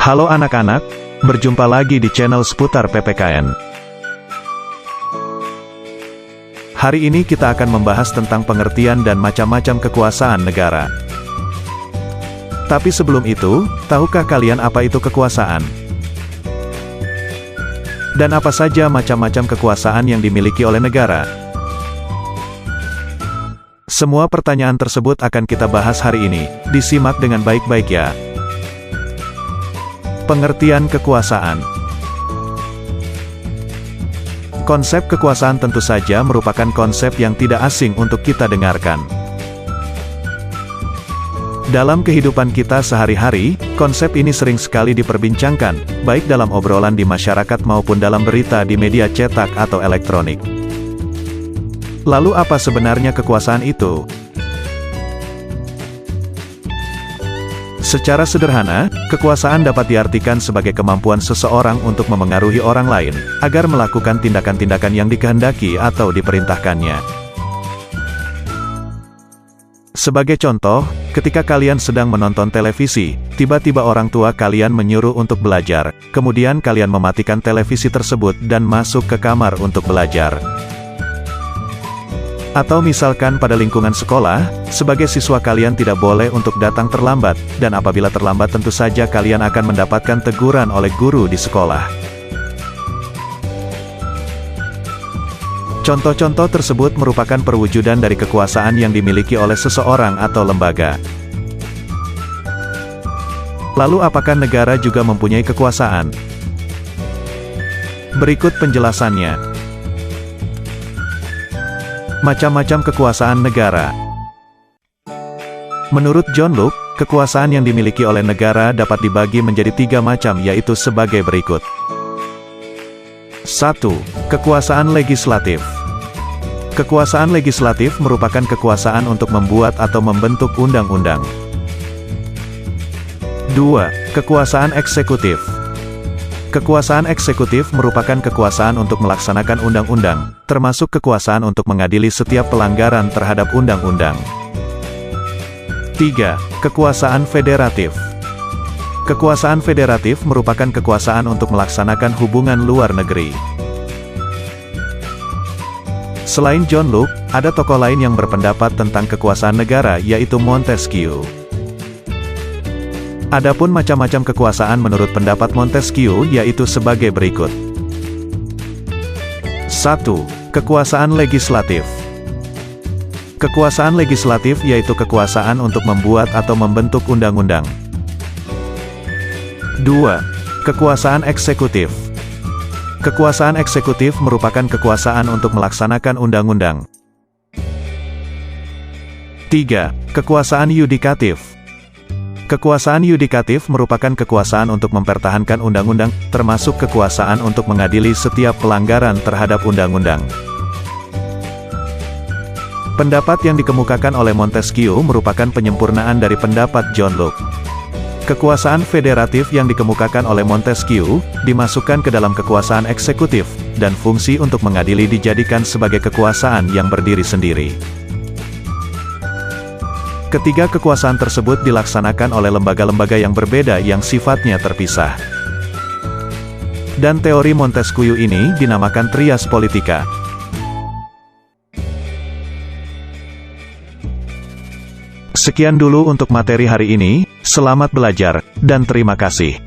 Halo anak-anak, berjumpa lagi di channel seputar PPKN. Hari ini kita akan membahas tentang pengertian dan macam-macam kekuasaan negara. Tapi sebelum itu, tahukah kalian apa itu kekuasaan? Dan apa saja macam-macam kekuasaan yang dimiliki oleh negara? Semua pertanyaan tersebut akan kita bahas hari ini, disimak dengan baik-baik ya. Pengertian kekuasaan. Konsep kekuasaan tentu saja merupakan konsep yang tidak asing untuk kita dengarkan. Dalam kehidupan kita sehari-hari, konsep ini sering sekali diperbincangkan, baik dalam obrolan di masyarakat maupun dalam berita di media cetak atau elektronik. Lalu apa sebenarnya kekuasaan itu? Secara sederhana, kekuasaan dapat diartikan sebagai kemampuan seseorang untuk memengaruhi orang lain, agar melakukan tindakan-tindakan yang dikehendaki atau diperintahkannya. Sebagai contoh, ketika kalian sedang menonton televisi, tiba-tiba orang tua kalian menyuruh untuk belajar, kemudian kalian mematikan televisi tersebut dan masuk ke kamar untuk belajar. Atau misalkan pada lingkungan sekolah, sebagai siswa kalian tidak boleh untuk datang terlambat, dan apabila terlambat tentu saja kalian akan mendapatkan teguran oleh guru di sekolah. Contoh-contoh tersebut merupakan perwujudan dari kekuasaan yang dimiliki oleh seseorang atau lembaga. Lalu apakah negara juga mempunyai kekuasaan? Berikut penjelasannya. Macam-macam kekuasaan negara. Menurut John Locke, kekuasaan yang dimiliki oleh negara dapat dibagi menjadi 3 macam, yaitu sebagai berikut. 1. Kekuasaan legislatif. Kekuasaan legislatif merupakan kekuasaan untuk membuat atau membentuk undang-undang. 2. Kekuasaan eksekutif. Kekuasaan eksekutif merupakan kekuasaan untuk melaksanakan undang-undang, termasuk kekuasaan untuk mengadili setiap pelanggaran terhadap undang-undang. 3. Kekuasaan federatif. Kekuasaan federatif merupakan kekuasaan untuk melaksanakan hubungan luar negeri. Selain John Locke, ada tokoh lain yang berpendapat tentang kekuasaan negara, yaitu Montesquieu. Adapun macam-macam kekuasaan menurut pendapat Montesquieu yaitu sebagai berikut. 1. Kekuasaan legislatif. Kekuasaan legislatif yaitu kekuasaan untuk membuat atau membentuk undang-undang. 2. Kekuasaan eksekutif. Kekuasaan eksekutif merupakan kekuasaan untuk melaksanakan undang-undang. 3. Kekuasaan yudikatif. Kekuasaan yudikatif merupakan kekuasaan untuk mempertahankan undang-undang, termasuk kekuasaan untuk mengadili setiap pelanggaran terhadap undang-undang. Pendapat yang dikemukakan oleh Montesquieu merupakan penyempurnaan dari pendapat John Locke. Kekuasaan federatif yang dikemukakan oleh Montesquieu, dimasukkan ke dalam kekuasaan eksekutif, dan fungsi untuk mengadili dijadikan sebagai kekuasaan yang berdiri sendiri. Ketiga kekuasaan tersebut dilaksanakan oleh lembaga-lembaga yang berbeda yang sifatnya terpisah. Dan teori Montesquieu ini dinamakan trias politika. Sekian dulu untuk materi hari ini, selamat belajar, dan terima kasih.